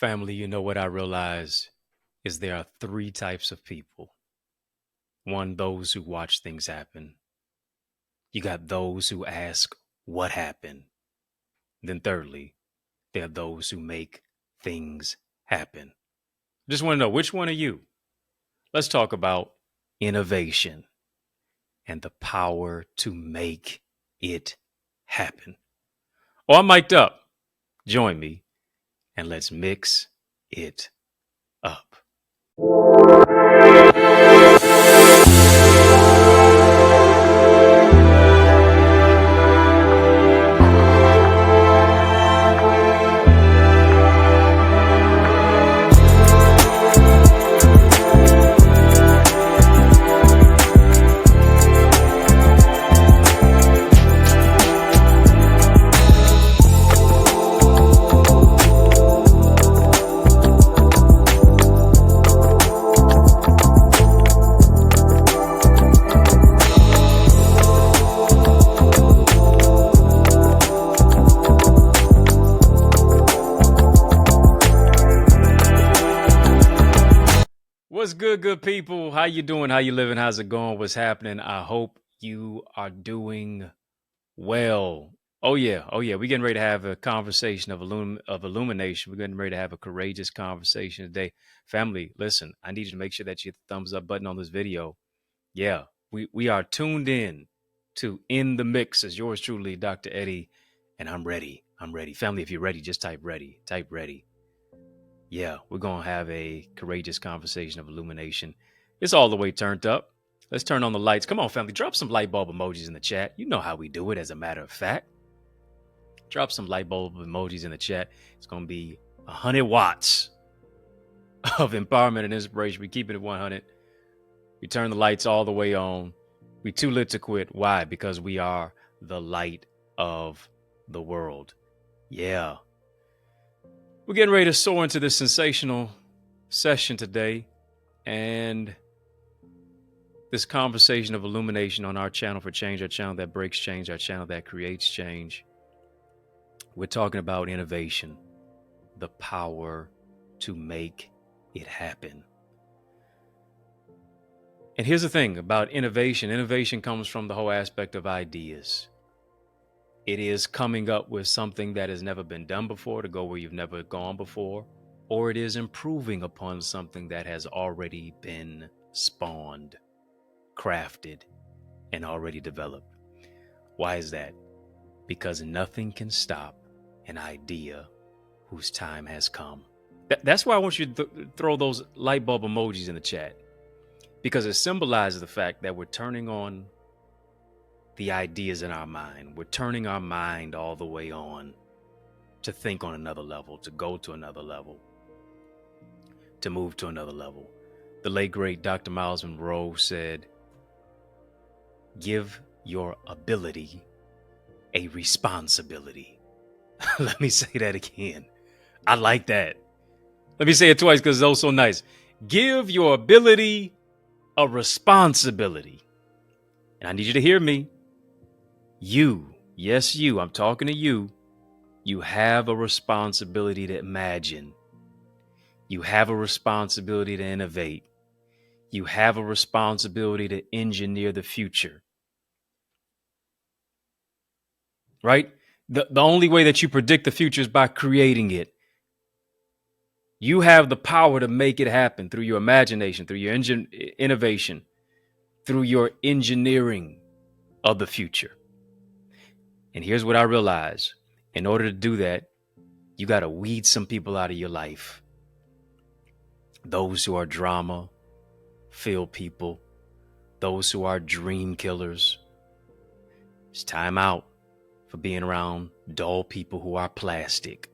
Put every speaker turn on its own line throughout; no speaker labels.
Family, you know what I realize is there are three types of people. One, those who watch things happen. You got those who ask what happened. Then thirdly, there are those who make things happen. Just want to know, which one are you? Let's talk about innovation and the power to make it happen. Oh, I'm mic'd up. Join me and let's mix it up. What's good, good people? How you doing? How you living? How's it going? What's happening? I hope you are doing well. Oh yeah. We're getting ready to have a conversation of illumination. We're getting ready to have a courageous conversation today. Family, listen, I need you to make sure that you hit the thumbs up button on this video. Yeah, we are tuned in to In the Mix as yours truly, Dr. Eddie, and I'm ready. I'm ready. Family, if you're ready, just type ready. Type ready. Yeah, we're going to have a courageous conversation of illumination. It's all the way turned up. Let's turn on the lights. Come on, family. Drop some light bulb emojis in the chat. You know how we do it, as a matter of fact. Drop some light bulb emojis in the chat. It's going to be 100 watts of empowerment and inspiration. We keep it at 100. We turn the lights all the way on. We too lit to quit. Why? Because we are the light of the world. Yeah. We're getting ready to soar into this sensational session today, and this conversation of illumination on our channel for change, our channel that breaks change, our channel that creates change. We're talking about innovation, the power to make it happen. And here's the thing about innovation. Innovation comes from the whole aspect of ideas. It is coming up with something that has never been done before to go where you've never gone before, or it is improving upon something that has already been spawned, crafted, and already developed. Why is that? Because nothing can stop an idea whose time has come. That's why I want you to throw those light bulb emojis in the chat, because it symbolizes the fact that we're turning on the ideas in our mind. We're turning our mind all the way on to think on another level, to go to another level, to move to another level. The late, great Dr. Miles Monroe said, give your ability a responsibility. Let me say that again. I like that. Let me say it twice because it's so nice. Give your ability a responsibility. And I need you to hear me. You, yes, you, I'm talking to you. You have a responsibility to imagine. You have a responsibility to innovate. You have a responsibility to engineer the future. Right? The only way that you predict the future is by creating it. You have the power to make it happen through your imagination, through your innovation, through your engineering of the future. And here's what I realize. In order to do that, you got to weed some people out of your life. Those who are drama-filled people, those who are dream killers. It's time out for being around dull people who are plastic.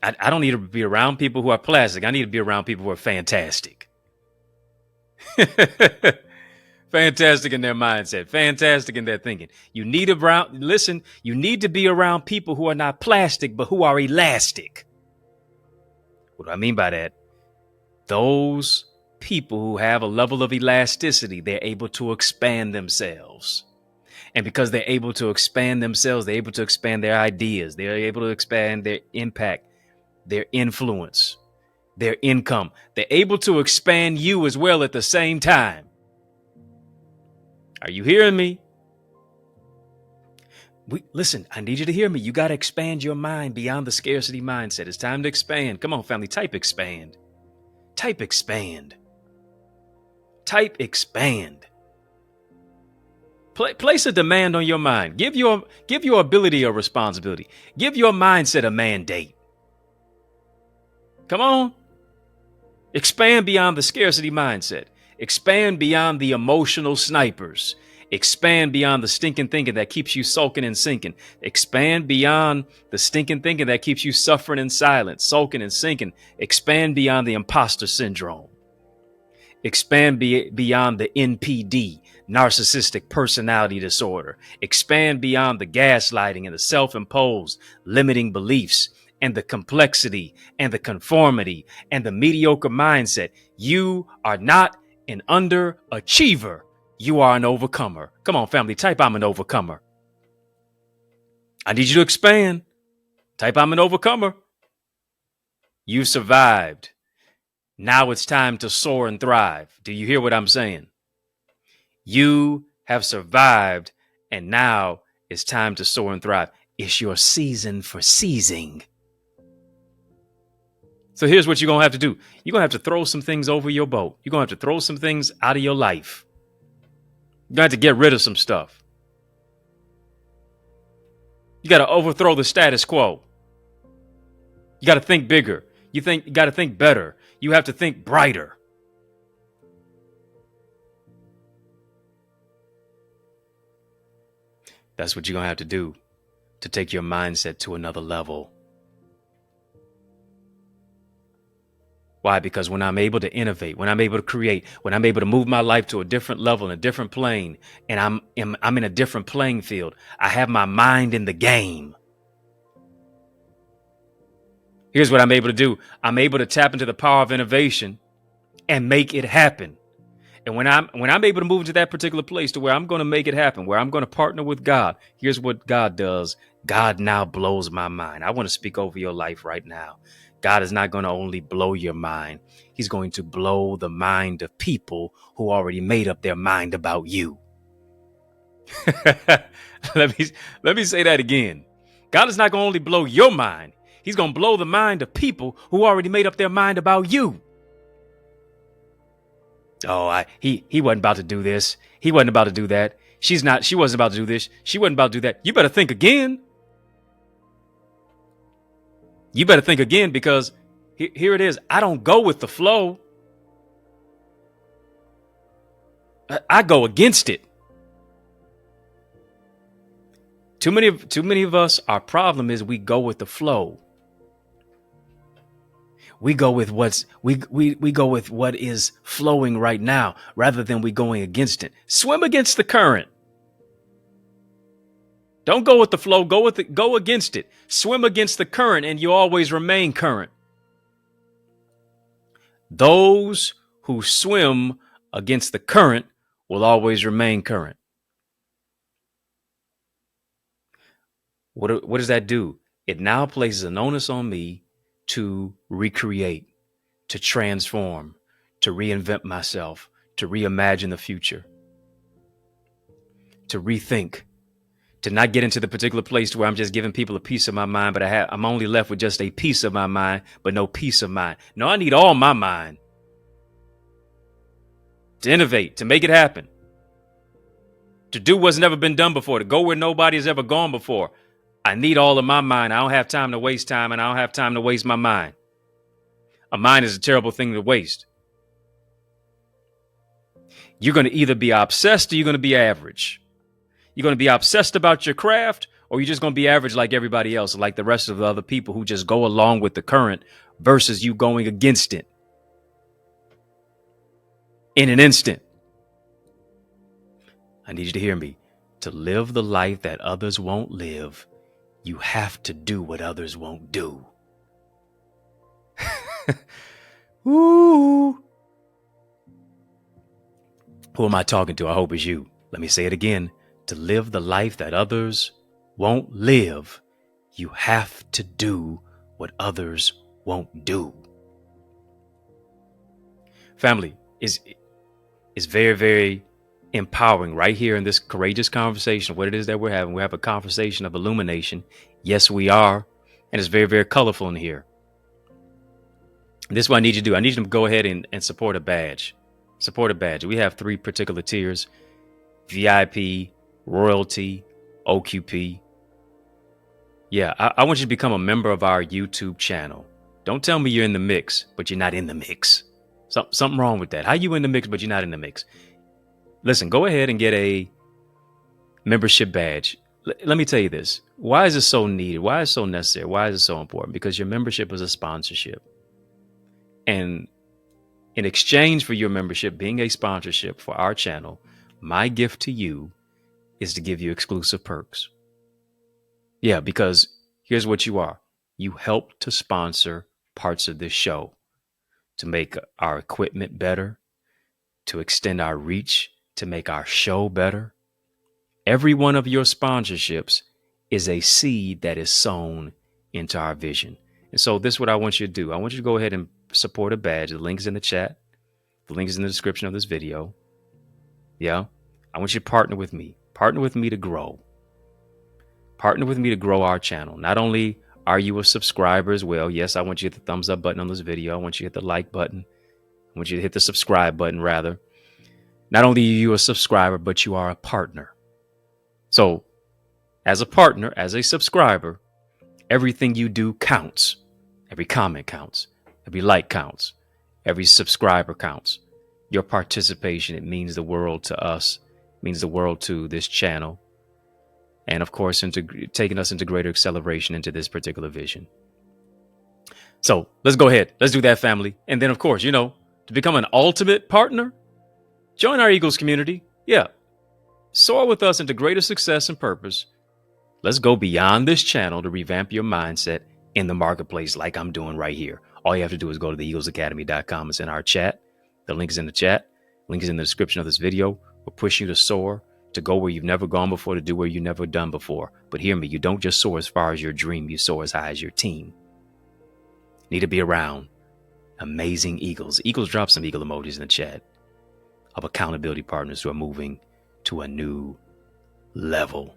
I don't need to be around people who are plastic. I need to be around people who are fantastic. Fantastic in their mindset, fantastic in their thinking. You need to be around people who are not plastic, but who are elastic. What do I mean by that? Those people who have a level of elasticity, they're able to expand themselves. And because they're able to expand themselves, they're able to expand their ideas. They're able to expand their impact. their influence, their income. They're able to expand you as well at the same time. Are you hearing me? Listen, I need you to hear me. You got to expand your mind beyond the scarcity mindset. It's time to expand. Come on, family, type expand. Type expand. Type expand. Place a demand on your mind. Give your ability a responsibility. Give your mindset a mandate. Come on. Expand beyond the scarcity mindset. Expand beyond the emotional snipers. Expand beyond the stinking thinking that keeps you sulking and sinking. Expand beyond the stinking thinking that keeps you suffering in silence, sulking and sinking. Expand beyond the imposter syndrome. Expand beyond the NPD, narcissistic personality disorder. Expand beyond the gaslighting and the self-imposed limiting beliefs and the complexity and the conformity and the mediocre mindset. You are not an underachiever. You are an overcomer. Come on, family, type I'm an overcomer. I need you to expand. Type I'm an overcomer. You survived. Now it's time to soar and thrive. Do you hear what I'm saying? You have survived, and now it's time to soar and thrive. It's your season for seizing. So here's what you're going to have to do. You're going to have to throw some things over your boat. You're going to have to throw some things out of your life. You're going to have to get rid of some stuff. You got to overthrow the status quo. You got to think bigger. You got to think better. You have to think brighter. That's what you're going to have to do to take your mindset to another level. Why? Because when I'm able to innovate, when I'm able to create, when I'm able to move my life to a different level, in a different plane, and I'm in a different playing field, I have my mind in the game. Here's what I'm able to do. I'm able to tap into the power of innovation and make it happen. And when I'm able to move into that particular place to where I'm going to make it happen, where I'm going to partner with God, here's what God does. God now blows my mind. I want to speak over your life right now. God is not going to only blow your mind. He's going to blow the mind of people who already made up their mind about you. Let me say that again. God is not going to only blow your mind. He's going to blow the mind of people who already made up their mind about you. Oh, he wasn't about to do this. He wasn't about to do that. She wasn't about to do this. She wasn't about to do that. You better think again. You better think again, because here it is. I don't go with the flow. I go against it. Too many of us, our problem is we go with the flow. We go with we go with what is flowing right now, rather than we going against it. Swim against the current. Don't go with the flow. Go against it. Swim against the current, and you always remain current. Those who swim against the current will always remain current. What does that do? It now places an onus on me to recreate, to transform, to reinvent myself, to reimagine the future, to rethink, to not get into the particular place where I'm just giving people a piece of my mind, but I'm only left with just a piece of my mind, but no peace of mind. No, I need all my mind to innovate, to make it happen, to do what's never been done before, to go where nobody has ever gone before. I need all of my mind. I don't have time to waste time, and I don't have time to waste my mind. A mind is a terrible thing to waste. You're going to either be obsessed or you're going to be average. You're going to be obsessed about your craft, or you're just going to be average like everybody else, like the rest of the other people who just go along with the current versus you going against it in an instant. I need you to hear me. To live the life that others won't live, you have to do what others won't do. Ooh. Who am I talking to? I hope it's you. Let me say it again. To live the life that others won't live, you have to do what others won't do. Family is very, very empowering right here in this courageous conversation. What it is that we're having. We have a conversation of illumination. Yes, we are. And it's very, very colorful in here. This is what I need you to do. I need you to go ahead and support a badge. Support a badge. We have 3 particular tiers: VIP, Royalty, OQP. Yeah, I want you to become a member of our YouTube channel. Don't tell me you're in the mix, but you're not in the mix. Something wrong with that. How you in the mix, but you're not in the mix? Listen, go ahead and get a membership badge. Let me tell you this. Why is it so needed? Why is it so necessary? Why is it so important? Because your membership is a sponsorship. And in exchange for your membership being a sponsorship for our channel, my gift to you is to give you exclusive perks. Yeah, because here's what you are. You help to sponsor parts of this show, to make our equipment better, to extend our reach, to make our show better. Every one of your sponsorships is a seed that is sown into our vision. And so this is what I want you to do. I want you to go ahead and support a badge. The link is in the chat. The link is in the description of this video. Yeah. I want you to partner with me. Partner with me to grow. Partner with me to grow our channel. Not only are you a subscriber as well. Yes, I want you to hit the thumbs up button on this video. I want you to hit the like button. I want you to hit the subscribe button, rather. Not only are you a subscriber, but you are a partner. So as a partner, as a subscriber, everything you do counts. Every comment counts. Every like counts. Every subscriber counts. Your participation, it means the world to us, means the world to this channel. And of course, taking us into greater acceleration into this particular vision. So let's go ahead. Let's do that, family. And then, of course, to become an ultimate partner, join our Eagles community. Yeah. Soar with us into greater success and purpose. Let's go beyond this channel to revamp your mindset in the marketplace like I'm doing right here. All you have to do is go to theeaglesacademy.com. It's in our chat. The link is in the chat. Link is in the description of this video. We'll push you to soar, to go where you've never gone before, to do where you've never done before. But hear me, you don't just soar as far as your dream, you soar as high as your team. Need to be around amazing Eagles. Eagles, drop some eagle emojis in the chat of accountability partners who are moving to a new level.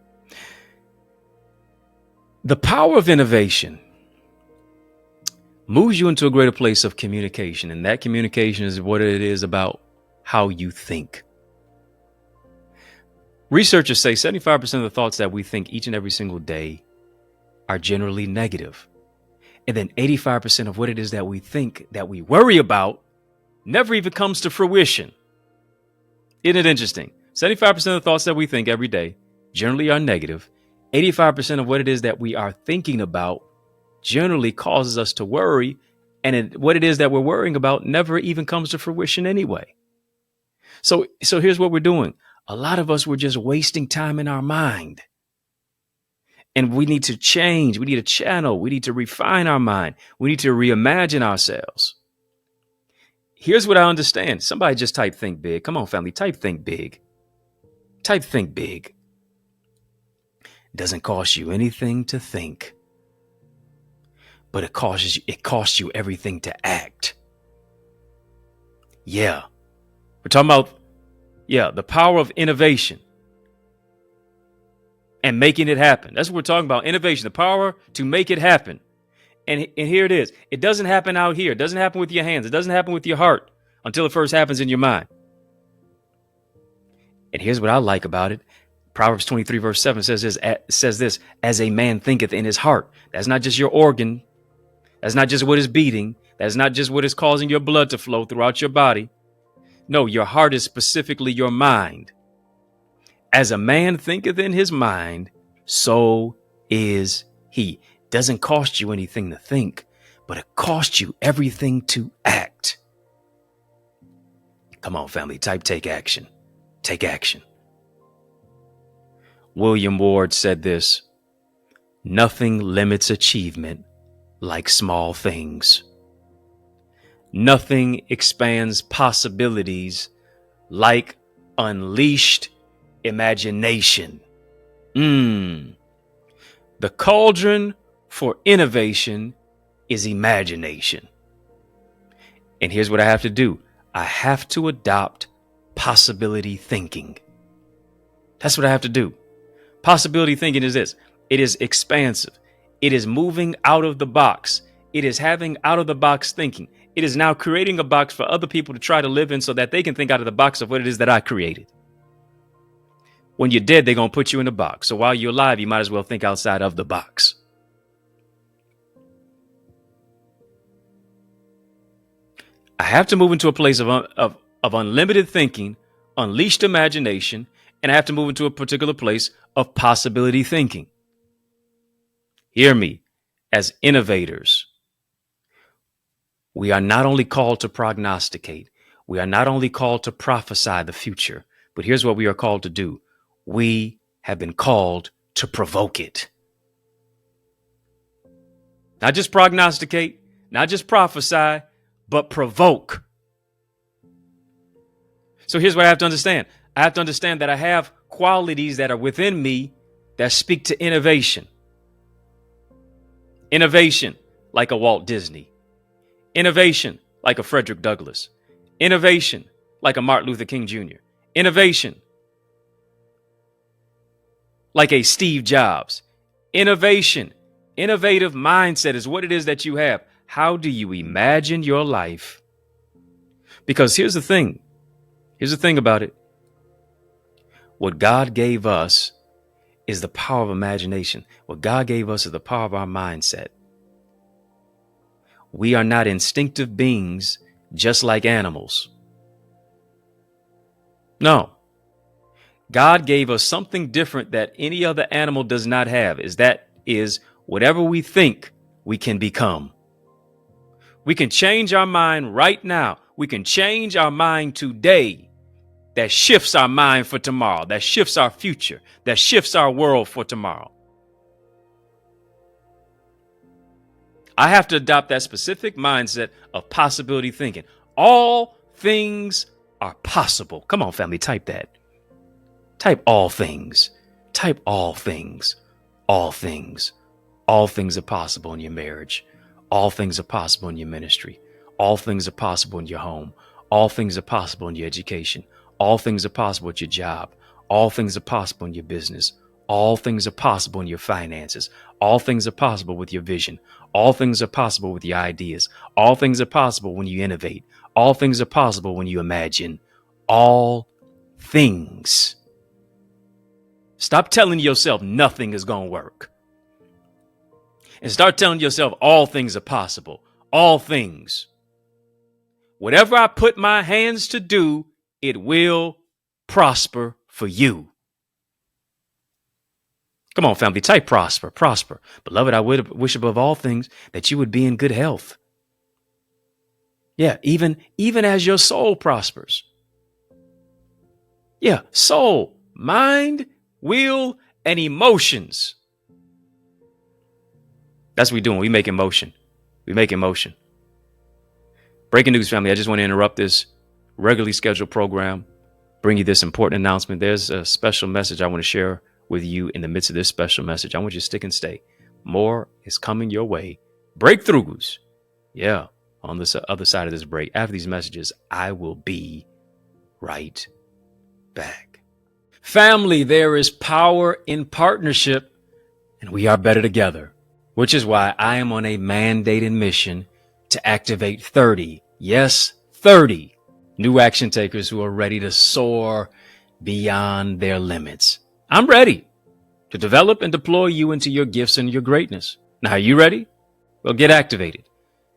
The power of innovation moves you into a greater place of communication. And that communication is what it is about how you think. Researchers say 75% of the thoughts that we think each and every single day are generally negative. And then 85% of what it is that we think, that we worry about, never even comes to fruition. Isn't it interesting? 75% of the thoughts that we think every day generally are negative. 85% of what it is that we are thinking about generally causes us to worry. And what it is that we're worrying about never even comes to fruition anyway. So here's what we're doing. A lot of us were just wasting time in our mind. And we need to change. We need a channel. We need to refine our mind. We need to reimagine ourselves. Here's what I understand. Somebody just type think big. Come on, family. Type think big. Type think big. It doesn't cost you anything to think, but it costs you everything to act. Yeah. We're talking about, the power of innovation and making it happen. That's what we're talking about. Innovation, the power to make it happen. And here it is. It doesn't happen out here. It doesn't happen with your hands. It doesn't happen with your heart until it first happens in your mind. And here's what I like about it. Proverbs 23 verse 7 says this, as a man thinketh in his heart. That's not just your organ. That's not just what is beating. That's not just what is causing your blood to flow throughout your body. No, your heart is specifically your mind. As a man thinketh in his mind, so is he. Doesn't cost you anything to think, but it costs you everything to act. Come on, family, type take action. Take action. William Ward said this, nothing limits achievement like small things. Nothing expands possibilities like unleashed imagination. The cauldron for innovation is imagination. And here's what I have to do. I have to adopt possibility thinking. That's what I have to do. Possibility thinking is this. It is expansive. It is moving out of the box. It is having out of the box thinking. It is now creating a box for other people to try to live in so that they can think out of the box of what it is that I created. When you're dead, they're going to put you in a box. So while you're alive, you might as well think outside of the box. I have to move into a place of unlimited thinking, unleashed imagination, and I have to move into a particular place of possibility thinking. Hear me, as innovators, we are not only called to prognosticate, we are not only called to prophesy the future, but here's what we are called to do. We have been called to provoke it. Not just prognosticate, not just prophesy, but provoke. So here's what I have to understand. I have to understand that I have qualities that are within me that speak to innovation. Innovation like a Walt Disney. Innovation like a Frederick Douglass. Innovation like a Martin Luther King Jr. Innovation like a Steve Jobs. Innovation, innovative mindset is what it is that you have. How do you imagine your life? Because here's the thing. Here's the thing about it. What God gave us is the power of imagination. What God gave us is the power of our mindset. We are not instinctive beings just like animals. No. God gave us something different that any other animal does not have. That is whatever we think we can become. We can change our mind right now. We can change our mind today. That shifts our mind for tomorrow. That shifts our future. That shifts our world for tomorrow. I have to adopt that specific mindset of possibility thinking. All things are possible. Come on, family, type that. Type all things. Type all things. All things. All things are possible in your marriage. All things are possible in your ministry. All things are possible in your home. All things are possible in your education. All things are possible at your job. All things are possible in your business. All things are possible in your finances. All things are possible with your vision. All things are possible with your ideas. All things are possible when you innovate. All things are possible when you imagine. All things. Stop telling yourself nothing is going to work. And start telling yourself all things are possible. All things. Whatever I put my hands to do, it will prosper for you. Come on, family, type prosper, prosper. Beloved, I would wish above all things that you would be in good health. Yeah, even as your soul prospers. Yeah, soul, mind, will, and emotions. That's what we're doing. We make emotion. We make emotion. Breaking news, family. I just want to interrupt this regularly scheduled program, bring you this important announcement. There's a special message I want to share with you in the midst of this special message. I want you to stick and stay. More is coming your way. Breakthroughs. Yeah. On this other side of this break, after these messages, I will be right back. Family, there is power in partnership, and we are better together, which is why I am on a mandated mission to activate 30, yes, 30 new action takers who are ready to soar beyond their limits. I'm ready to develop and deploy you into your gifts and your greatness. Now, are you ready? Well, get activated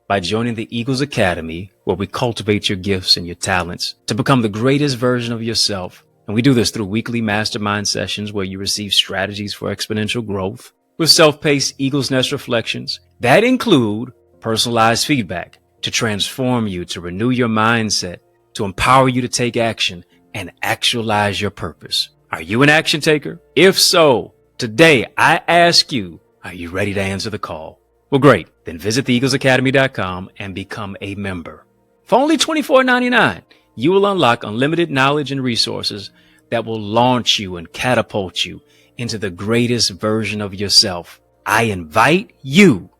by joining the Eagles Academy, where we cultivate your gifts and your talents to become the greatest version of yourself. And we do this through weekly mastermind sessions where you receive strategies for exponential growth with self-paced Eagles Nest reflections that include personalized feedback to transform you, to renew your mindset, to empower you to take action and actualize your purpose. Are you an action taker? If so, today I ask you, are you ready to answer the call? Well, great. Then visit theeaglesacademy.com and become a member. For only $24.99, you will unlock unlimited knowledge and resources that will launch you and catapult you into the greatest version of yourself. I invite you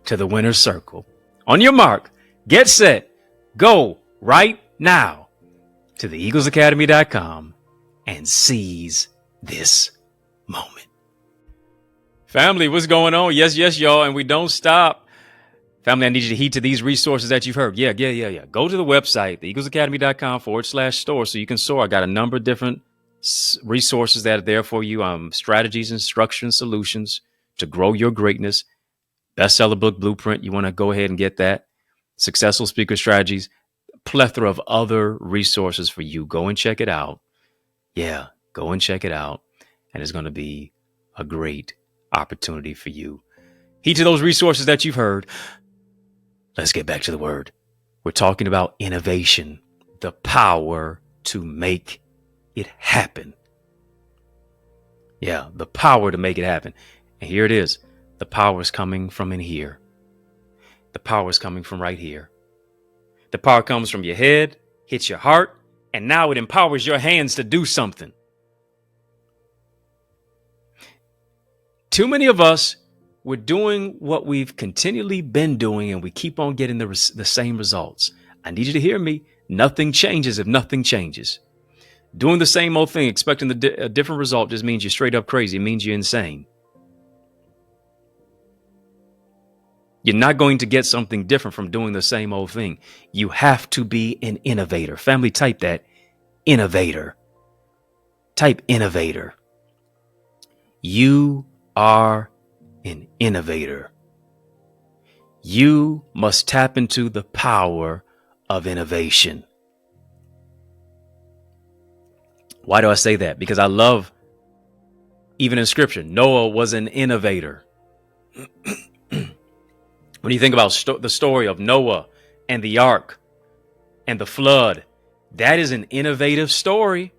to the winner's circle. On your mark, get set, go right now to theeaglesacademy.com and seize this moment. Family, what's going on? Yes, y'all. And we don't stop. Family, I need you to heed to these resources that you've heard. Yeah. Go to the website, theeaglesacademy.com/store so you can soar. I got a number of different resources that are there for you. Strategies, instructions, solutions to grow your greatness. Bestseller book blueprint. You want to go ahead and get that. Successful speaker strategies. Plethora of other resources for you. Go and check it out. Yeah, go and check it out. And it's going to be a great opportunity for you. Heed to those resources that you've heard. Let's get back to the word. We're talking about innovation, the power to make it happen. Yeah, the power to make it happen. And here it is. The power is coming from in here. The power is coming from right here. The power comes from your head, hits your heart, and now it empowers your hands to do something. Too many of us, we're doing what we've continually been doing, and we keep on getting the same results. I need you to hear me. Nothing changes if nothing changes. Doing the same old thing, expecting a different result just means you're straight up crazy. It means you're insane. You're not going to get something different from doing the same old thing. You have to be an innovator. Family, type that. Innovator. Type innovator. You are an innovator. You must tap into the power of innovation. Why do I say that? Because I love, even in scripture, Noah was an innovator. When you think about the story of Noah and the ark and the flood, that is an innovative story.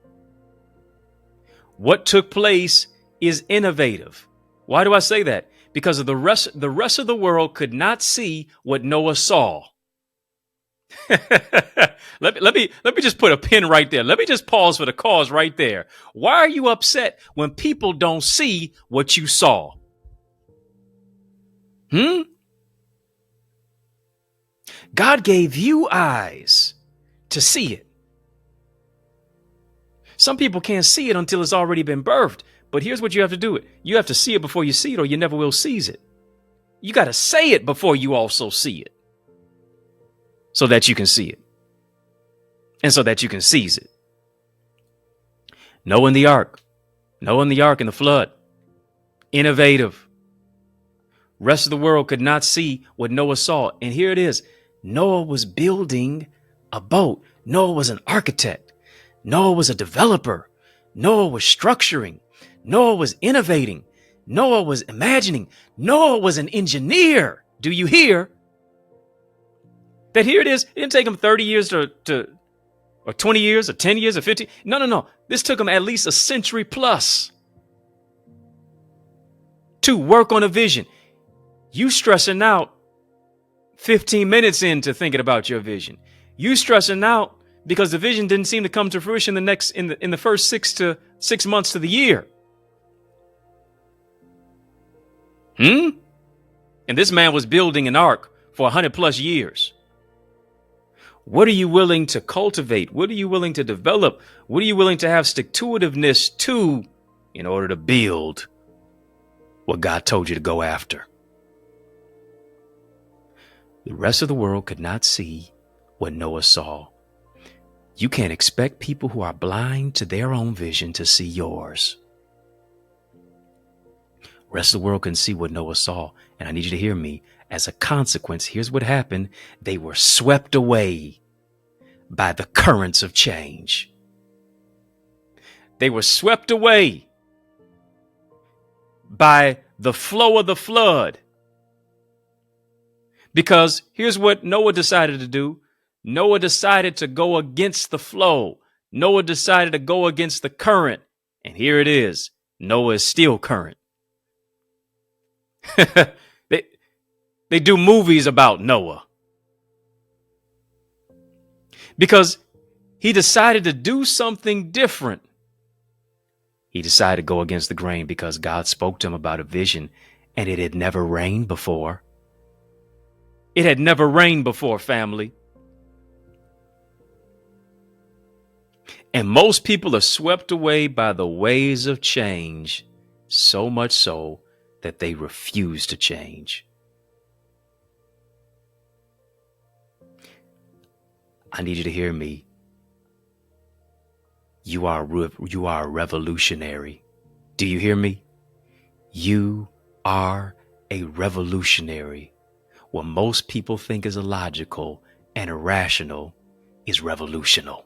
What took place is innovative. Why do I say that? Because of the rest of the world could not see what Noah saw. Let me just put a pin right there. Let me just pause for the cause right there. Why are you upset when people don't see what you saw? God gave you eyes to see it. Some people can't see it until it's already been birthed. But here's what you have to do. You have to see it before you see it, or you never will seize it. You got to say it before you also see it, so that you can see it, and so that you can seize it. Noah and the ark and the flood. Innovative. Rest of the world could not see what Noah saw. And here it is. Noah was building a boat. Noah was an architect. Noah was a developer. Noah was structuring. Noah was innovating. Noah was imagining. Noah was an engineer. Do you hear? That here it is. It didn't take him 30 years or 20 years or 10 years or 50. No. This took him at least a century plus to work on a vision. You stressing out 15 minutes into thinking about your vision. You stressing out because the vision didn't seem to come to fruition in the first 6 months to the year. And this man was building an ark for 100 plus years. What are you willing to cultivate? What are you willing to develop? What are you willing to have stick-to-itiveness to in order to build what God told you to go after? The rest of the world could not see what Noah saw. You can't expect people who are blind to their own vision to see yours. The rest of the world can see what Noah saw. And I need you to hear me. As a consequence, here's what happened. They were swept away by the currents of change. They were swept away by the flow of the flood. Because here's what Noah decided to do. Noah decided to go against the flow. Noah decided to go against the current. And here it is. Noah is still current. They do movies about Noah. Because he decided to do something different. He decided to go against the grain because God spoke to him about a vision and it had never rained before. It had never rained before, family. And most people are swept away by the waves of change, so much so that they refuse to change. I need you to hear me. You are a revolutionary. Do you hear me? You are a revolutionary. What most people think is illogical and irrational is revolutional.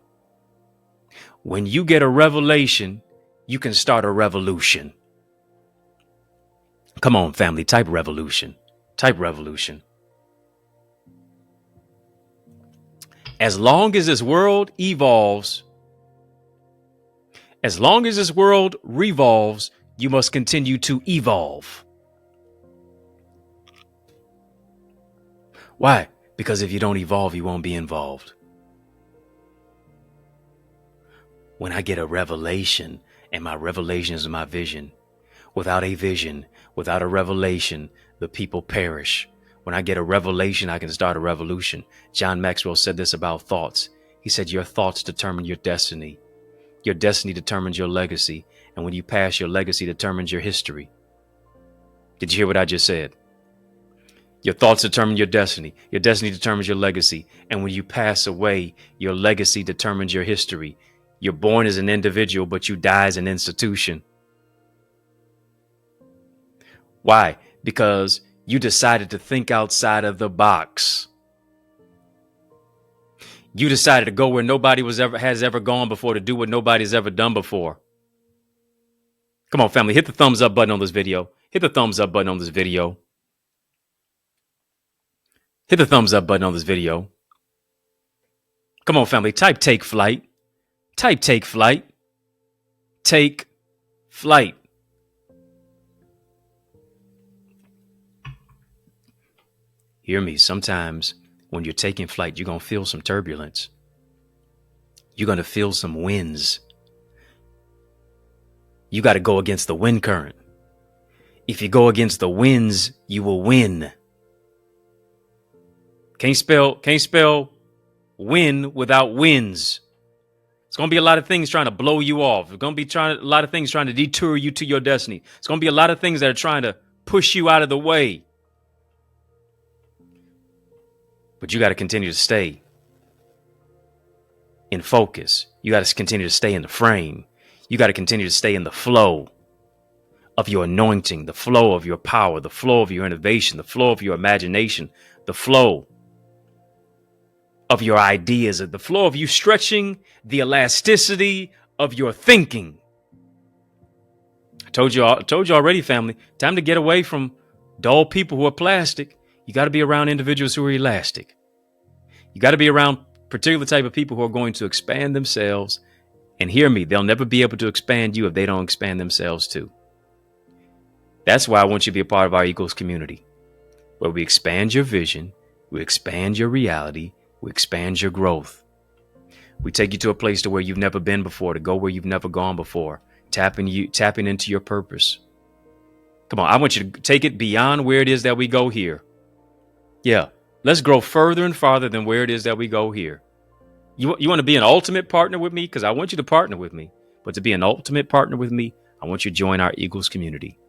When you get a revelation, you can start a revolution. Come on, family, type revolution. Type revolution. As long as this world evolves, as long as this world revolves, you must continue to evolve. Why? Because if you don't evolve, you won't be involved. When I get a revelation, and my revelation is my vision, without a vision, without a revelation, the people perish. When I get a revelation, I can start a revolution. John Maxwell said this about thoughts. He said, your thoughts determine your destiny. Your destiny determines your legacy. And when you pass, your legacy determines your history. Did you hear what I just said? Your thoughts determine your destiny. Your destiny determines your legacy. And when you pass away, your legacy determines your history. You're born as an individual, but you die as an institution. Why? Because you decided to think outside of the box. You decided to go where nobody has ever gone before, to do what nobody's ever done before. Come on, family, hit the thumbs up button on this video. Hit the thumbs up button on this video. Hit the thumbs up button on this video. Come on, family, type take flight. Type take flight. Take flight. Hear me. Sometimes when you're taking flight, you're going to feel some turbulence. You're going to feel some winds. You got to go against the wind current. If you go against the winds, you will win. Can't spell win without wins. It's going to be a lot of things trying to blow you off. It's going to be a lot of things trying to detour you to your destiny. It's going to be a lot of things that are trying to push you out of the way. But you got to continue to stay in focus. You got to continue to stay in the frame. You got to continue to stay in the flow of your anointing, the flow of your power, the flow of your innovation, the flow of your imagination, the flow of your ideas, the flow of you stretching the elasticity of your thinking. I told you already, family, time to get away from dull people who are plastic. You got to be around individuals who are elastic. You got to be around particular type of people who are going to expand themselves. And hear me, they'll never be able to expand you if they don't expand themselves too. That's why I want you to be a part of our Eagles community, where we expand your vision, we expand your reality, we expand your growth. We take you to a place to where you've never been before, to go where you've never gone before, tapping into your purpose. Come on, I want you to take it beyond where it is that we go here. Yeah, let's grow further and farther than where it is that we go here. You want to be an ultimate partner with me? Because I want you to partner with me. But to be an ultimate partner with me, I want you to join our Eagles community.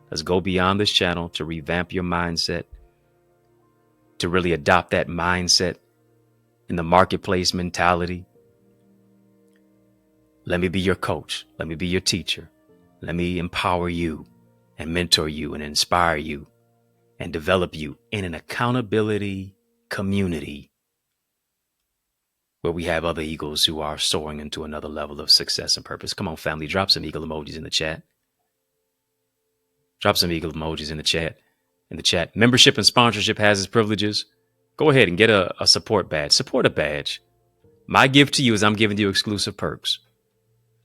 Let's go beyond this channel to revamp your mindset, to really adopt that mindset in the marketplace mentality. Let me be your coach. Let me be your teacher. Let me empower you and mentor you and inspire you and develop you in an accountability community where we have other Eagles who are soaring into another level of success and purpose. Come on, family, drop some eagle emojis in the chat. Drop some eagle emojis in the chat. Membership and sponsorship has its privileges. Go ahead and get a support badge. Support a badge. My gift to you is I'm giving you exclusive perks.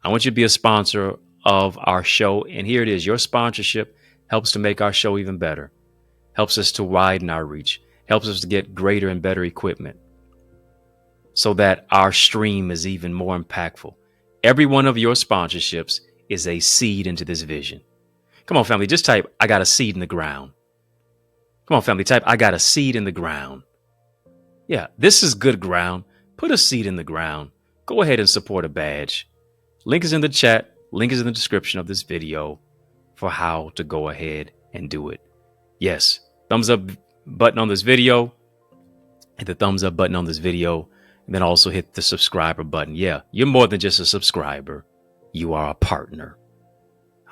I want you to be a sponsor of our show. And here it is. Your sponsorship helps to make our show even better. Helps us to widen our reach. Helps us to get greater and better equipment so that our stream is even more impactful. Every one of your sponsorships is a seed into this vision. Come on, family, just type, I got a seed in the ground. Come on, family, type, I got a seed in the ground. Yeah, this is good ground. Put a seed in the ground. Go ahead and support a badge. Link is in the chat. Link is in the description of this video for how to go ahead and do it. Yes, thumbs up button on this video. Hit the thumbs up button on this video. And then also hit the subscriber button. Yeah, you're more than just a subscriber. You are a partner.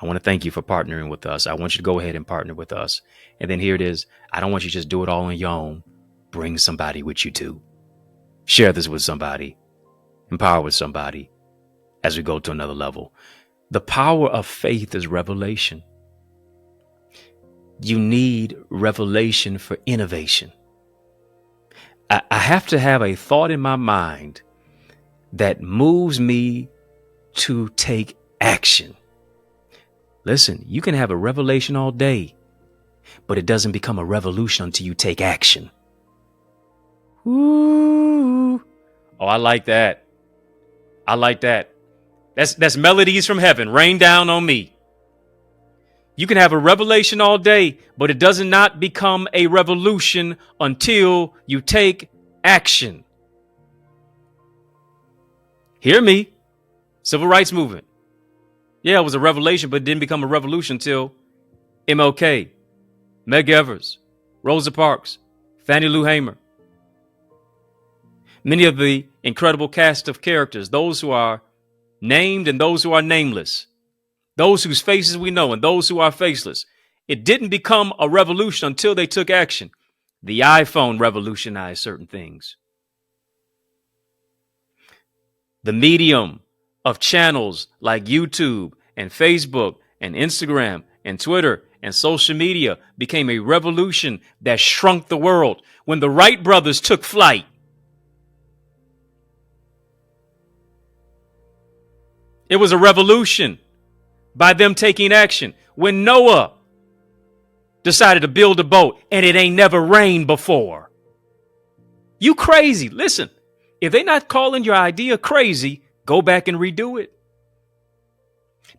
I want to thank you for partnering with us. I want you to go ahead and partner with us. And then here it is. I don't want you to just do it all on your own. Bring somebody with you too. Share this with somebody. Empower with somebody as we go to another level. The power of faith is revelation. You need revelation for innovation. I have to have a thought in my mind that moves me to take action. Listen, you can have a revelation all day, but it doesn't become a revolution until you take action. Ooh. Oh, I like that. I like that. That's melodies from heaven. Rain down on me. You can have a revelation all day, but it does not become a revolution until you take action. Hear me. Civil rights movement. Yeah, it was a revelation, but it didn't become a revolution until MLK, Meg Evers, Rosa Parks, Fannie Lou Hamer. Many of the incredible cast of characters, those who are named and those who are nameless, those whose faces we know and those who are faceless. It didn't become a revolution until they took action. The iPhone revolutionized certain things. The medium of channels like YouTube and Facebook and Instagram and Twitter and social media became a revolution that shrunk the world. When the Wright brothers took flight, it was a revolution by them taking action. When Noah decided to build a boat and it ain't never rained before. You crazy. Listen, if they're not calling your idea crazy, go back and redo it.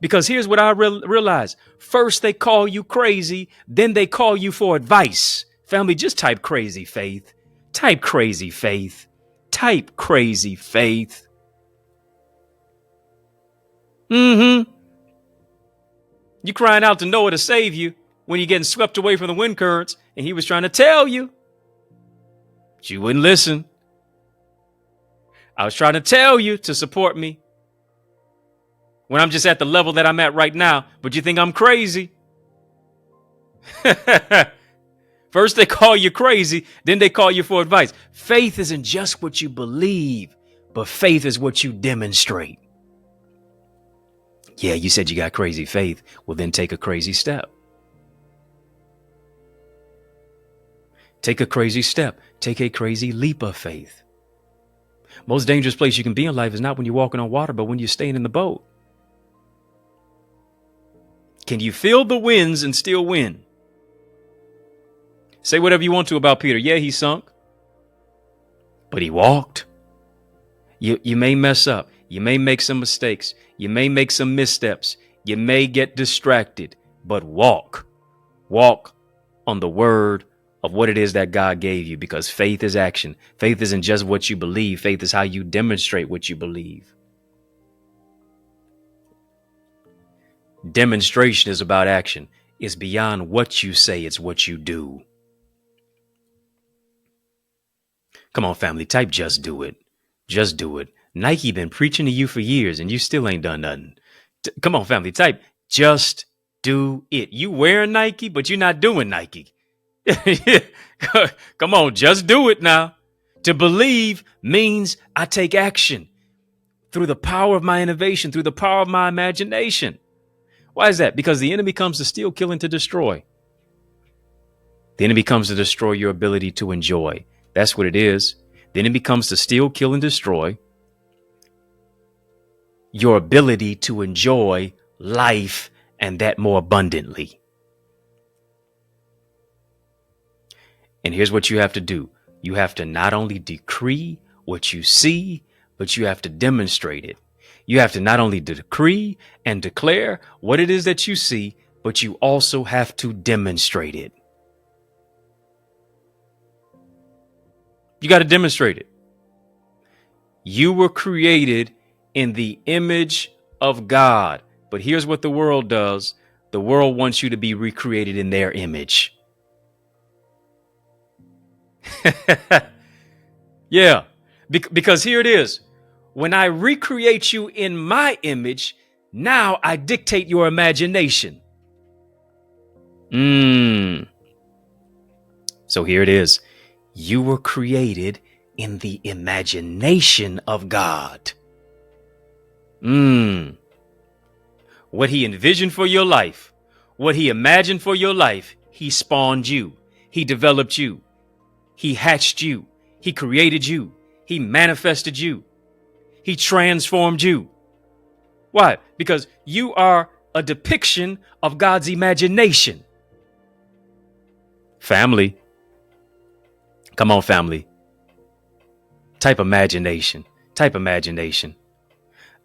Because here's what I realize. First, they call you crazy. Then they call you for advice. Family, just type crazy faith. Type crazy faith. Type crazy faith. Mm-hmm. You crying out to Noah to save you when you're getting swept away from the wind currents, and he was trying to tell you, but you wouldn't listen. I was trying to tell you to support me when I'm just at the level that I'm at right now, but you think I'm crazy. First they call you crazy, then they call you for advice. Faith isn't just what you believe, but faith is what you demonstrate. Yeah, you said you got crazy faith. Well, then take a crazy step. Take a crazy step. Take a crazy leap of faith. Most dangerous place you can be in life is not when you're walking on water, but when you're staying in the boat. Can you feel the winds and still win? Say whatever you want to about Peter. Yeah, he sunk, but he walked. You may mess up. You may make some mistakes. You may make some missteps. You may get distracted, but walk. Walk on the word of what it is that God gave you, because faith is action. Faith isn't just what you believe. Faith is how you demonstrate what you believe. Demonstration is about action. It's beyond what you say. It's what you do. Come on, family, type just do it. Just do it. Nike been preaching to you for years and you still ain't done nothing. Come on, family, type just do it. You wearing Nike, but you're not doing Nike. Come on, just do it now. To believe means I take action through the power of my innovation, through the power of my imagination. Why is that? Because the enemy comes to steal, kill, and to destroy. The enemy comes to destroy your ability to enjoy. That's what it is. The enemy comes to steal, kill, and destroy your ability to enjoy life, and that more abundantly. And here's what you have to do. You have to not only decree what you see, but you have to demonstrate it. You have to not only decree and declare what it is that you see, but you also have to demonstrate it. You got to demonstrate it. You were created in the image of God. But here's what the world does. The world wants you to be recreated in their image. Yeah, because here it is. When I recreate you in my image, now I dictate your imagination. So here it is. You were created in the imagination of God. What he envisioned for your life, what he imagined for your life, he spawned you. He developed you. He hatched you. He created you. He manifested you. He transformed you. Why? Because you are a depiction of God's imagination. Family. Come on, family. Type imagination. Type imagination.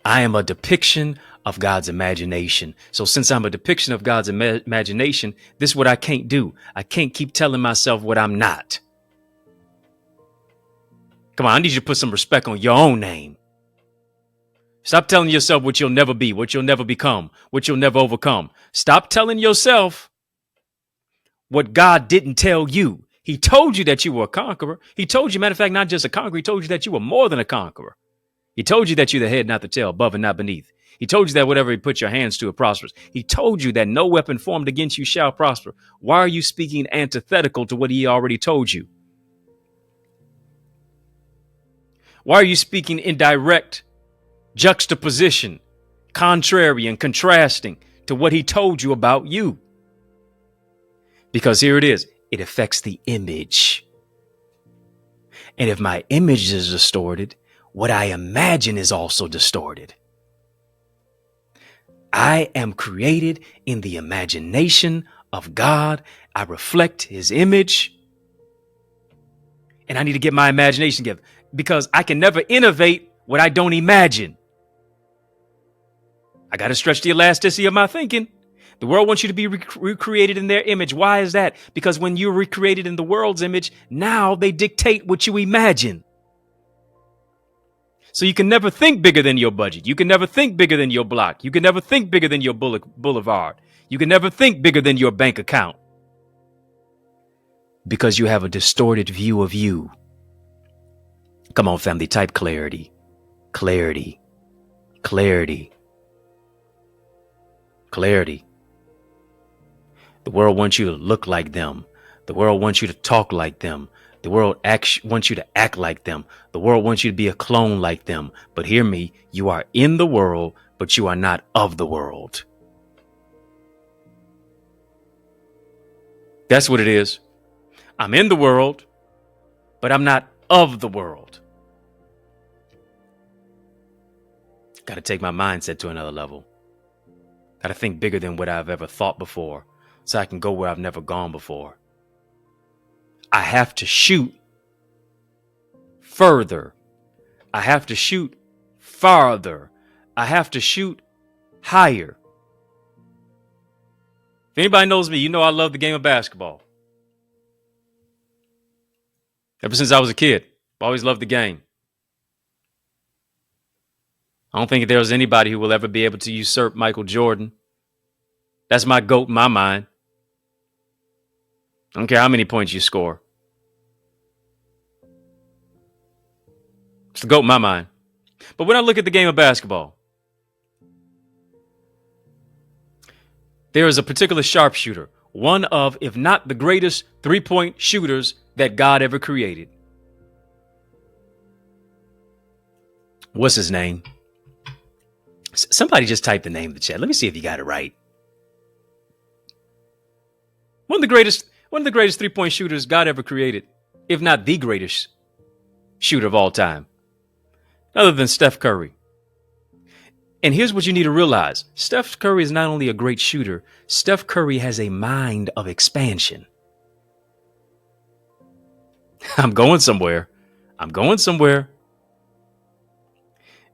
I am a depiction of God's imagination. So since I'm a depiction of God's imagination, this is what I can't do. I can't keep telling myself what I'm not. Come on, I need you to put some respect on your own name. Stop telling yourself what you'll never be, what you'll never become, what you'll never overcome. Stop telling yourself what God didn't tell you. He told you that you were a conqueror. He told you, matter of fact, not just a conqueror. He told you that you were more than a conqueror. He told you that you're the head, not the tail, above and not beneath. He told you that whatever you put your hands to, it prospers. He told you that no weapon formed against you shall prosper. Why are you speaking antithetical to what he already told you? Why are you speaking in direct juxtaposition, contrary and contrasting to what he told you about you? Because here it is. It affects the image. And if my image is distorted, what I imagine is also distorted. I am created in the imagination of God. I reflect his image. And I need to get my imagination together because I can never innovate what I don't imagine. I got to stretch the elasticity of my thinking. The world wants you to be recreated in their image. Why is that? Because when you're recreated in the world's image, now they dictate what you imagine. So you can never think bigger than your budget. You can never think bigger than your block. You can never think bigger than your boulevard. You can never think bigger than your bank account. Because you have a distorted view of you. Come on, family, type clarity. Clarity. Clarity. Clarity. The world wants you to look like them. The world wants you to talk like them. The world wants you to act like them. The world wants you to be a clone like them. But hear me, you are in the world, but you are not of the world. That's what it is. I'm in the world, but I'm not of the world. Got to take my mindset to another level. Got to think bigger than what I've ever thought before so I can go where I've never gone before. I have to shoot further. I have to shoot farther. I have to shoot higher. If anybody knows me, you know I love the game of basketball. Ever since I was a kid, I've always loved the game. I don't think there's anybody who will ever be able to usurp Michael Jordan. That's my GOAT in my mind. I don't care how many points you score. It's the GOAT in my mind. But when I look at the game of basketball, there is a particular sharpshooter, one of, if not the greatest three-point shooters that God ever created. What's his name? Somebody just type the name in the chat. Let me see if you got it right. One of the greatest three-point shooters God ever created, if not the greatest shooter of all time, other than Steph Curry. And here's what you need to realize. Steph Curry is not only a great shooter, Steph Curry has a mind of expansion. I'm going somewhere.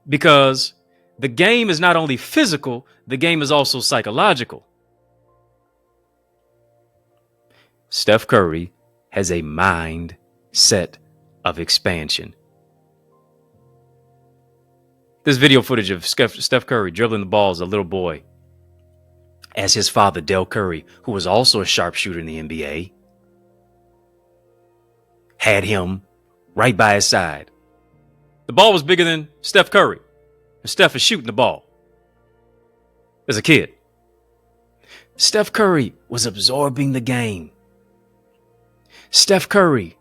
Because the game is not only physical, the game is also psychological. Steph Curry has a mindset of expansion. This video footage of Steph Curry dribbling the ball as a little boy, as his father, Del Curry, who was also a sharpshooter in the NBA, had him right by his side. The ball was bigger than Steph Curry, and Steph is shooting the ball as a kid. Steph Curry was absorbing the game. Steph Curry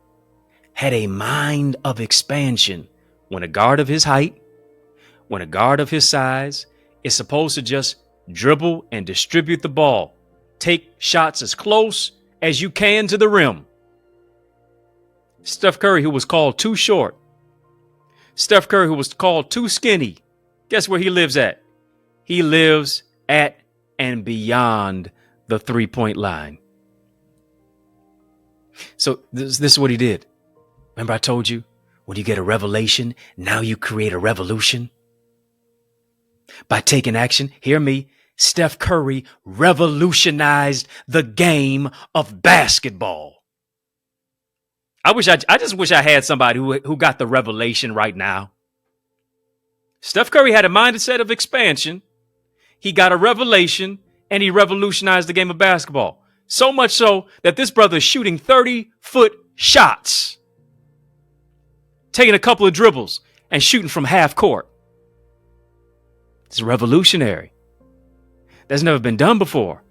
had a mind of expansion. When a guard of his height, when a guard of his size is supposed to just dribble and distribute the ball, take shots as close as you can to the rim. Steph Curry, who was called too short. Steph Curry, who was called too skinny. Guess where he lives at? He lives at and beyond the 3-point line. So this is what he did. Remember I told you, when you get a revelation, now you create a revolution. By taking action, hear me, Steph Curry revolutionized the game of basketball. I just wish I had somebody who got the revelation right now. Steph Curry had a mindset of expansion. He got a revelation and he revolutionized the game of basketball. So much so that this brother is shooting 30-foot shots, taking a couple of dribbles and shooting from half court. It's revolutionary. That's never been done before.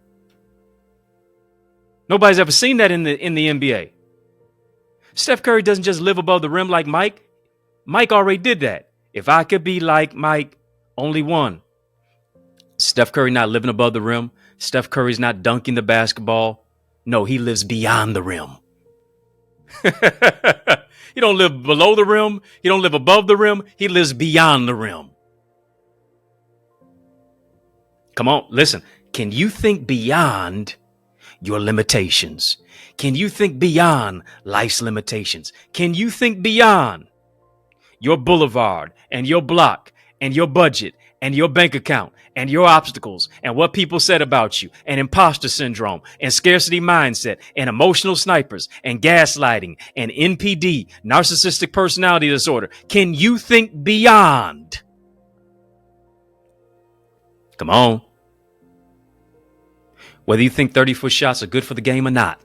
Nobody's ever seen that in the NBA. Steph Curry doesn't just live above the rim like Mike. Mike already did that. If I could be like Mike, only one. Steph Curry not living above the rim. Steph Curry's not dunking the basketball. No, he lives beyond the rim. He don't live below the rim. He don't live above the rim. He lives beyond the rim. Come on, listen. Can you think beyond your limitations? Can you think beyond life's limitations? Can you think beyond your boulevard and your block and your budget and your bank account and your obstacles and what people said about you and imposter syndrome and scarcity mindset and emotional snipers and gaslighting and NPD, narcissistic personality disorder? Can you think beyond? Come on. Whether you think 30-foot shots are good for the game or not.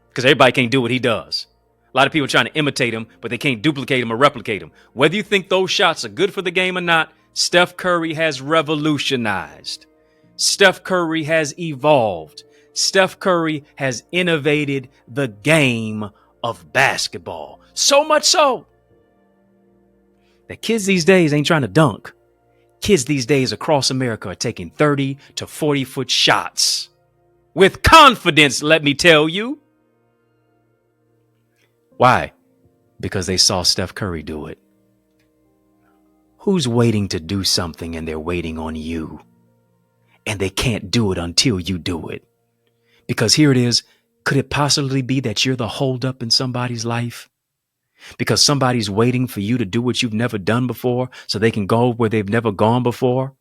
Because everybody can't do what he does. A lot of people trying to imitate him, but they can't duplicate him or replicate him. Whether you think those shots are good for the game or not, Steph Curry has revolutionized. Steph Curry has evolved. Steph Curry has innovated the game of basketball. So much so that kids these days ain't trying to dunk. Kids these days across America are taking 30 to 40-foot shots with confidence, let me tell you. Why? Because they saw Steph Curry do it. Who's waiting to do something and they're waiting on you? And they can't do it until you do it. Because here it is. Could it possibly be that you're the holdup in somebody's life? Because somebody's waiting for you to do what you've never done before so they can go where they've never gone before?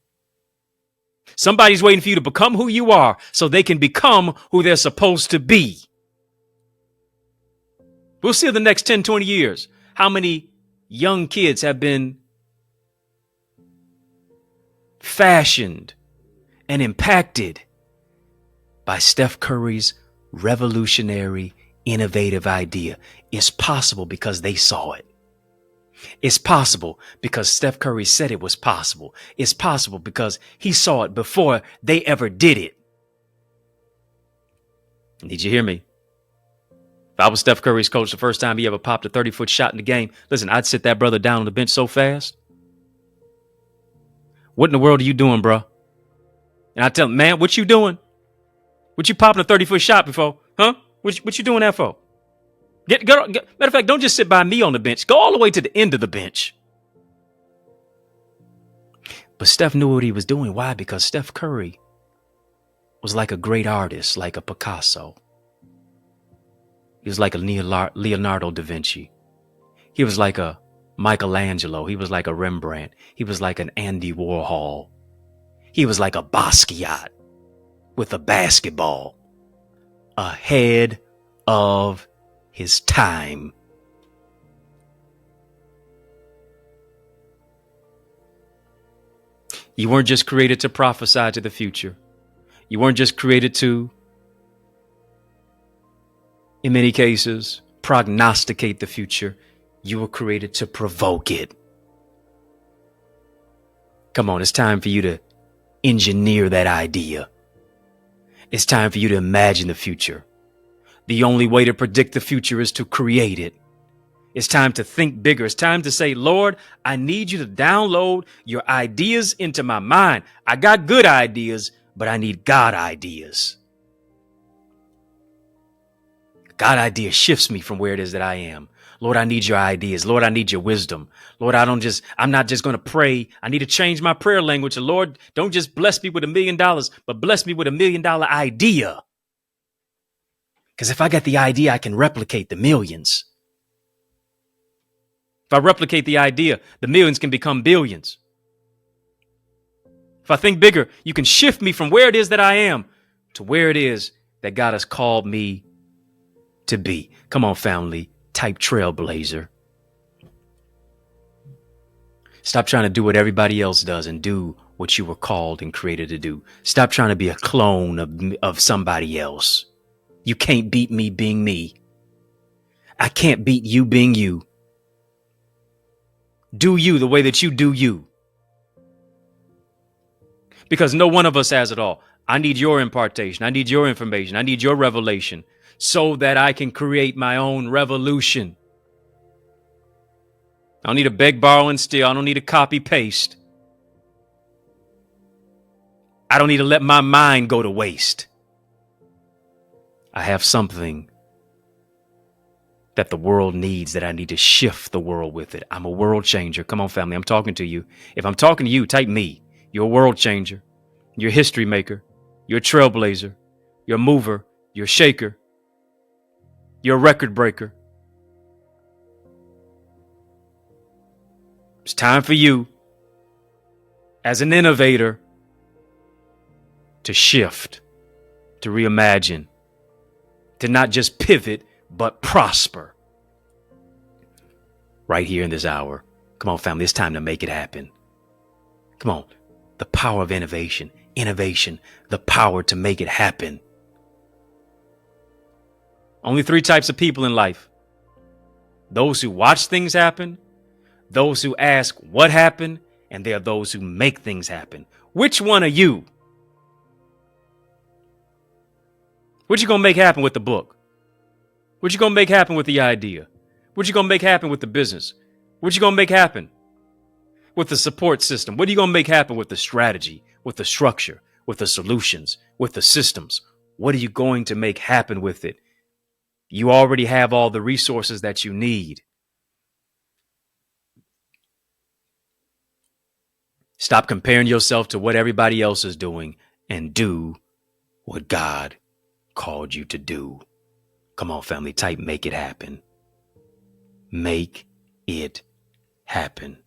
Somebody's waiting for you to become who you are so they can become who they're supposed to be. We'll see in the next 10, 20 years how many young kids have been fashioned and impacted by Steph Curry's revolutionary, innovative idea. It's possible because they saw it. It's possible because Steph Curry said it was possible. It's possible because he saw it before they ever did it. Did you hear me? If I was Steph Curry's coach the first time he ever popped a 30-foot shot in the game, listen, I'd sit that brother down on the bench so fast. What in the world are you doing, bro? And I tell him, man, what you doing? What you popping a 30-foot shot before? Huh? What you doing that for? Matter of fact, don't just sit by me on the bench. Go all the way to the end of the bench. But Steph knew what he was doing. Why? Because Steph Curry was like a great artist, like a Picasso. He was like a Leonardo da Vinci. He was like a Michelangelo. He was like a Rembrandt. He was like an Andy Warhol. He was like a Basquiat with a basketball ahead of his time. You weren't just created to prophesy to the future. You weren't just created to, in many cases, prognosticate the future. You were created to provoke it. Come on, it's time for you to engineer that idea. It's time for you to imagine the future. The only way to predict the future is to create it. It's time to think bigger. It's time to say, Lord, I need you to download your ideas into my mind. I got good ideas, but I need God ideas. God idea shifts me from where it is that I am. Lord, I need your ideas. Lord, I need your wisdom. Lord, I'm not just going to pray. I need to change my prayer language. And Lord, don't just bless me with $1 million, but bless me with $1 million idea. Because if I got the idea, I can replicate the millions. If I replicate the idea, the millions can become billions. If I think bigger, you can shift me from where it is that I am to where it is that God has called me to be. Come on, family, type trailblazer. Stop trying to do what everybody else does and do what you were called and created to do. Stop trying to be a clone of somebody else. You can't beat me being me. I can't beat you being you. Do you the way that you do you. Because no one of us has it all. I need your impartation. I need your information. I need your revelation so that I can create my own revolution. I don't need to beg, borrow, and steal. I don't need to copy, paste. I don't need to let my mind go to waste. I have something that the world needs, that I need to shift the world with it. I'm a world changer. Come on, family. I'm talking to you. If I'm talking to you, type me. You're a world changer. You're a history maker. You're a trailblazer. You're a mover. You're a shaker. You're a record breaker. It's time for you, as an innovator, to shift, to reimagine, to not just pivot, but prosper. Right here in this hour. Come on, family. It's time to make it happen. Come on. The power of innovation. Innovation. The power to make it happen. Only 3 types of people in life. Those who watch things happen, those who ask what happened, and there are those who make things happen. Which one are you? What you gonna make happen with the book? What you gonna make happen with the idea? What you gonna make happen with the business? What you gonna make happen with the support system? What are you gonna make happen with the strategy, with the structure, with the solutions, with the systems? What are you going to make happen with it? You already have all the resources that you need. Stop comparing yourself to what everybody else is doing and do what God called you to do. Come on, family, type make it happen. Make it happen.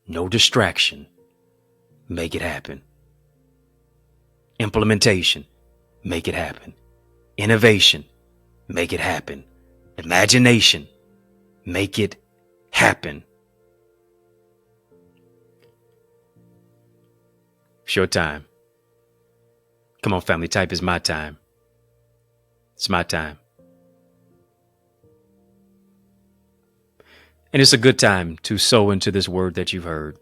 No distraction. Make it happen. Implementation. Make it happen. Innovation. Make it happen. Imagination. Make it happen. It's your time. Come on, family, type is my time. It's my time. And it's a good time to sow into this word that you've heard.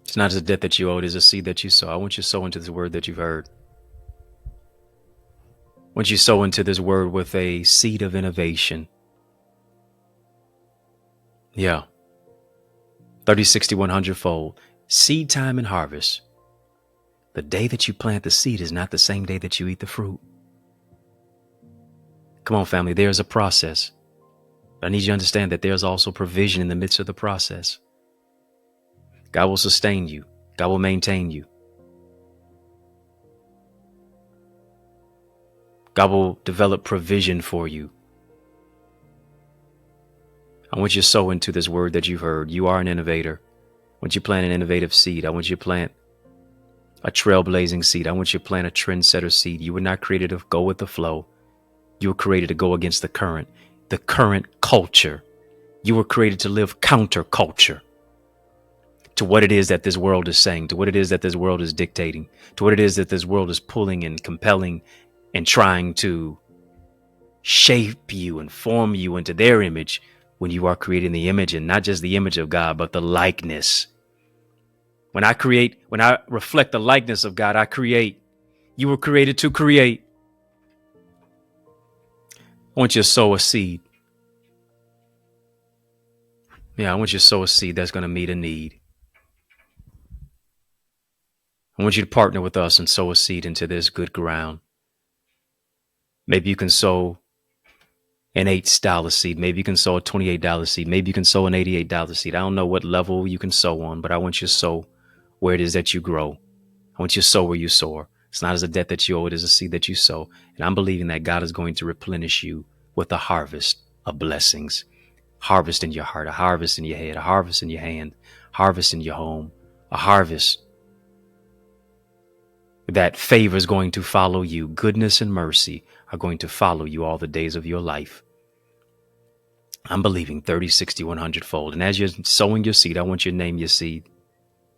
It's not a debt that you owe, it is a seed that you sow. I want you to sow into this word that you've heard. I want you to sow into this word with a seed of innovation. Yeah. 30, 60, 100 fold. Seed time and harvest. The day that you plant the seed is not the same day that you eat the fruit. Come on, family, there's a process. I need you to understand that there's also provision in the midst of the process. God will sustain you. God will maintain you. God will develop provision for you. I want you to sow into this word that you've heard. You are an innovator. I want you to plant an innovative seed. I want you to plant a trailblazing seed. I want you to plant a trendsetter seed. You were not created to go with the flow. You were created to go against the current culture. You were created to live counterculture. to what it is that this world is saying, to what it is that this world is dictating, to what it is that this world is pulling and compelling and trying to shape you and form you into their image when you are creating the image, and not just the image of God, but the likeness. When I reflect the likeness of God, I create. You were created to create. I want you to sow a seed. Yeah, I want you to sow a seed that's going to meet a need. I want you to partner with us and sow a seed into this good ground. Maybe you can sow an $8 seed. Maybe you can sow a $28 seed. Maybe you can sow an $88 seed. I don't know what level you can sow on, but I want you to sow where it is that you grow. I want you to sow where you soar. It's not as a debt that you owe, it is a seed that you sow. And I'm believing that God is going to replenish you with a harvest of blessings. Harvest in your heart, a harvest in your head, a harvest in your hand, harvest in your home, a harvest that favor is going to follow you. Goodness and mercy are going to follow you all the days of your life. I'm believing 30, 60, 100 fold. And as you're sowing your seed, I want you to name your seed.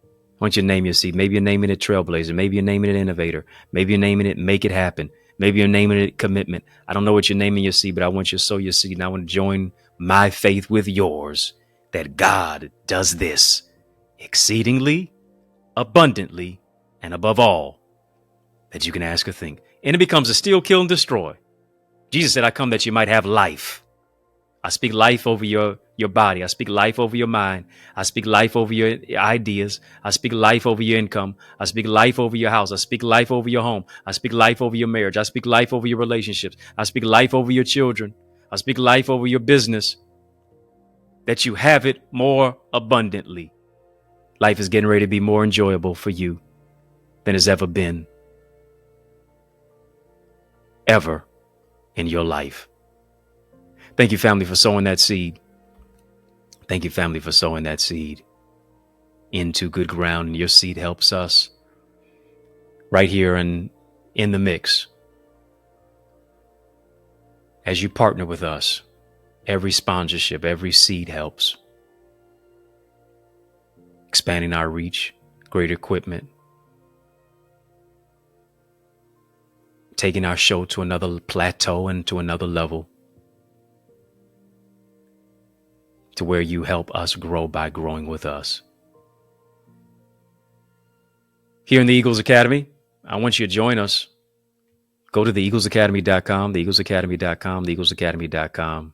I want you to name your seed. Maybe you're naming it Trailblazer. Maybe you're naming it Innovator. Maybe you're naming it Make It Happen. Maybe you're naming it Commitment. I don't know what you're naming your seed, but I want you to sow your seed. And I want to join my faith with yours that God does this exceedingly, abundantly, and above all that you can ask or think. And it becomes a steal, kill, and destroy. Jesus said, I come that you might have life. I speak life over your body. I speak life over your mind. I speak life over your ideas. I speak life over your income. I speak life over your house. I speak life over your home. I speak life over your marriage. I speak life over your relationships. I speak life over your children. I speak life over your business, that you have it more abundantly. Life is getting ready to be more enjoyable for you than it's ever been, ever in your life. Thank you, family, for sowing that seed. Thank you, family, for sowing that seed into good ground. And your seed helps us right here and in the mix. As you partner with us, every sponsorship, every seed helps. Expanding our reach, greater equipment, taking our show to another plateau and to another level, to where you help us grow by growing with us. Here in the Eagles Academy, I want you to join us. Go to theeaglesacademy.com, theeaglesacademy.com, theeaglesacademy.com.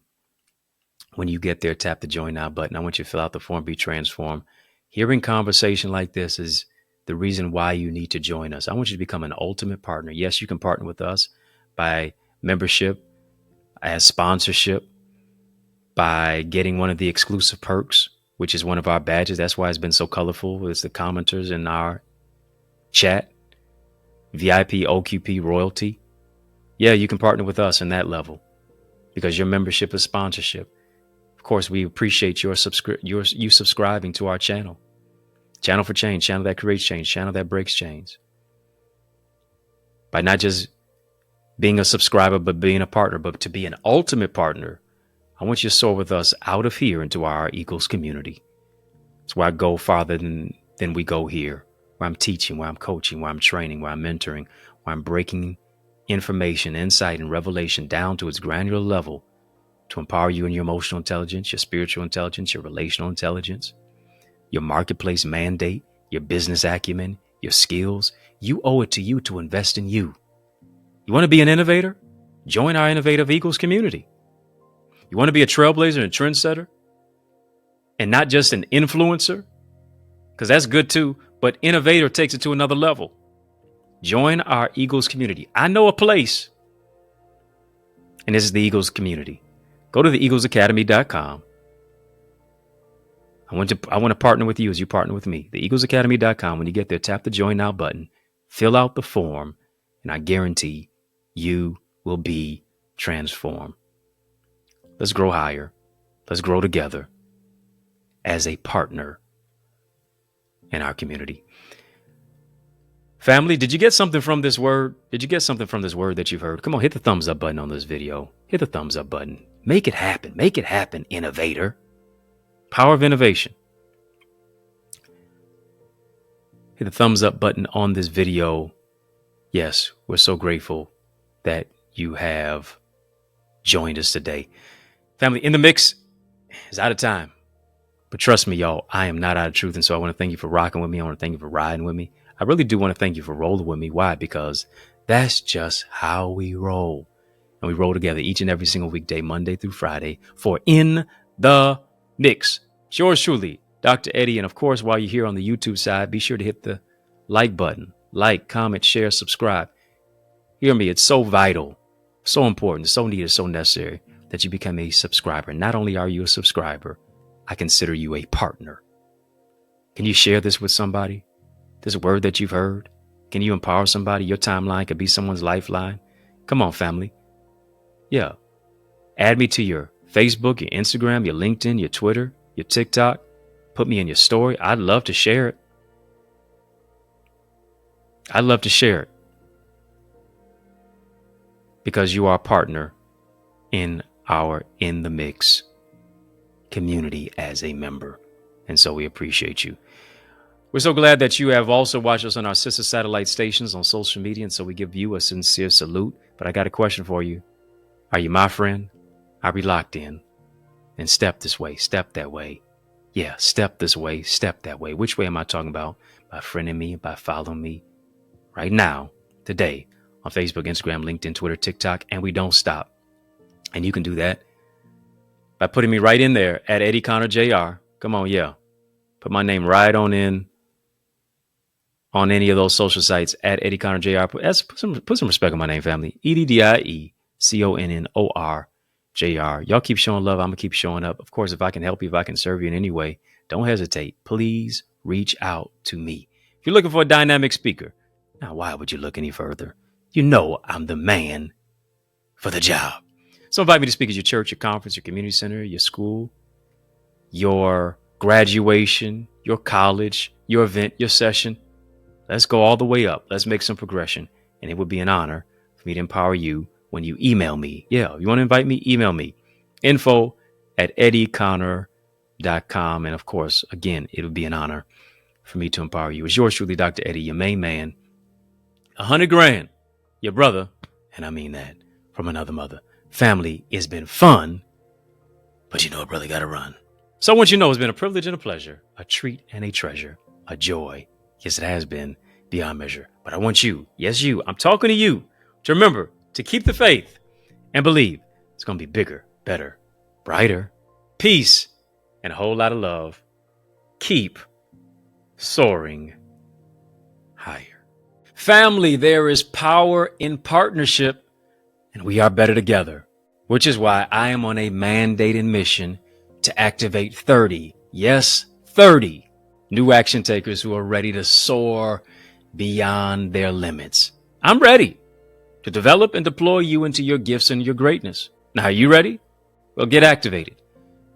When you get there, tap the Join Now button. I want you to fill out the form, be transformed. Hearing conversation like this is the reason why you need to join us. I want you to become an ultimate partner. Yes, you can partner with us by membership, as sponsorship, by getting one of the exclusive perks, which is one of our badges. That's why it's been so colorful. It's the commenters in our chat, VIP, OQP, royalty. Yeah, you can partner with us in that level because your membership is sponsorship. Of course, we appreciate you subscribing to our channel. Channel for change, channel that creates change, channel that breaks chains. By not just being a subscriber, but being a partner, but to be an ultimate partner, I want you to soar with us out of here into our Eagles community. It's where I go farther than we go here, where I'm teaching, where I'm coaching, where I'm training, where I'm mentoring, where I'm breaking information, insight, and revelation down to its granular level to empower you in your emotional intelligence, your spiritual intelligence, your relational intelligence, your marketplace mandate, your business acumen, your skills. You owe it to you to invest in you. You want to be an innovator? Join our Innovative Eagles community. You want to be a trailblazer and trendsetter and not just an influencer? Because that's good too, but innovator takes it to another level. Join our Eagles community. I know a place, and this is the Eagles community. Go to theeaglesacademy.com. I want to partner with you as you partner with me. Theeaglesacademy.com. When you get there, tap the Join Now button, fill out the form, and I guarantee you will be transformed. Let's grow higher. Let's grow together as a partner in our community. Family, did you get something from this word? Did you get something from this word that you've heard? Come on, hit the thumbs up button on this video. Hit the thumbs up button. Make it happen. Make it happen, innovator. Power of innovation. hit the thumbs up button on this video. Yes, we're so grateful that you have joined us today. Family, In the Mix is out of time. But trust me, y'all, I am not out of truth. And so I want to thank you for rocking with me. I want to thank you for riding with me. I really do want to thank you for rolling with me. Why? Because that's just how we roll. And we roll together each and every single weekday, Monday through Friday, for In the Mix. It's yours truly, Dr. Eddie. And of course, while you're here on the YouTube side, be sure to hit the like button. Like, comment, share, subscribe. Hear me. It's so vital, so important, so needed, so necessary that you become a subscriber. Not only are you a subscriber, I consider you a partner. Can you share this with somebody? This word that you've heard? Can you empower somebody? Your timeline could be someone's lifeline. Come on, family. Yeah. Add me to your Facebook, your Instagram, your LinkedIn, your Twitter, your TikTok. Put me in your story. I'd love to share it. I'd love to share it. Because you are a partner in our In the Mix community as a member. And so we appreciate you. We're so glad that you have also watched us on our sister satellite stations on social media. And so we give you a sincere salute. But I got a question for you. Are you my friend? Are we locked in? And step this way, step that way. Yeah, step this way, step that way. Which way am I talking about? By friending me, by following me right now, today, on Facebook, Instagram, LinkedIn, Twitter, TikTok, and we don't stop. And you can do that by putting me right in there at EddieConnorJr. Come on, yeah. Put my name right on in on any of those social sites at EddieConnorJr. Put some respect on my name, family. EddieConnorJr. Y'all keep showing love. I'm going to keep showing up. Of course, if I can help you, if I can serve you in any way, don't hesitate. Please reach out to me. If you're looking for a dynamic speaker, now why would you look any further? You know I'm the man for the job. So invite me to speak at your church, your conference, your community center, your school, your graduation, your college, your event, your session. Let's go all the way up. Let's make some progression. And it would be an honor for me to empower you when you email me. Yeah, if you want to invite me, email me. info@EddieConnor.com. And of course, again, it would be an honor for me to empower you. It's yours truly, Dr. Eddie, your main man. 100 grand, your brother, and I mean that, from another mother. Family, it's been fun, but you know a brother got to run. So I want you to know it's been a privilege and a pleasure, a treat and a treasure, a joy. Yes, it has been beyond measure. But I want you, yes, you, I'm talking to you, to remember to keep the faith and believe it's going to be bigger, better, brighter, peace, and a whole lot of love. Keep soaring higher. Family, there is power in partnership, and we are better together, which is why I am on a mandated mission to activate 30, yes, 30 new action takers who are ready to soar beyond their limits. I'm ready to develop and deploy you into your gifts and your greatness. Now, are you ready? Well, get activated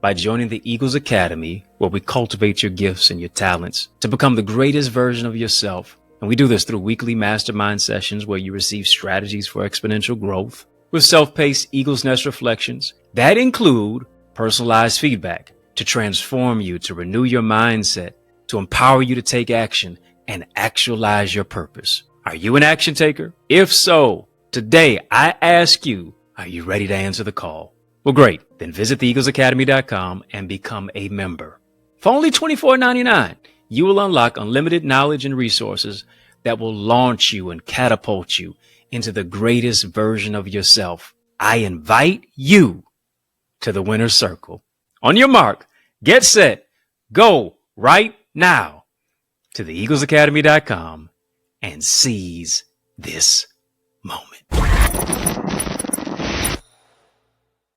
by joining the Eagles Academy, where we cultivate your gifts and your talents to become the greatest version of yourself. And we do this through weekly mastermind sessions where you receive strategies for exponential growth with self-paced Eagles Nest reflections that include personalized feedback to transform you, to renew your mindset, to empower you to take action and actualize your purpose. Are you an action taker? If so, today I ask you, are you ready to answer the call? Well, great. Then visit theeaglesacademy.com and become a member. For only $24.99, you will unlock unlimited knowledge and resources that will launch you and catapult you into the greatest version of yourself. I invite you to the winner's circle. On your mark, get set, go right now to theeaglesacademy.com and seize this moment.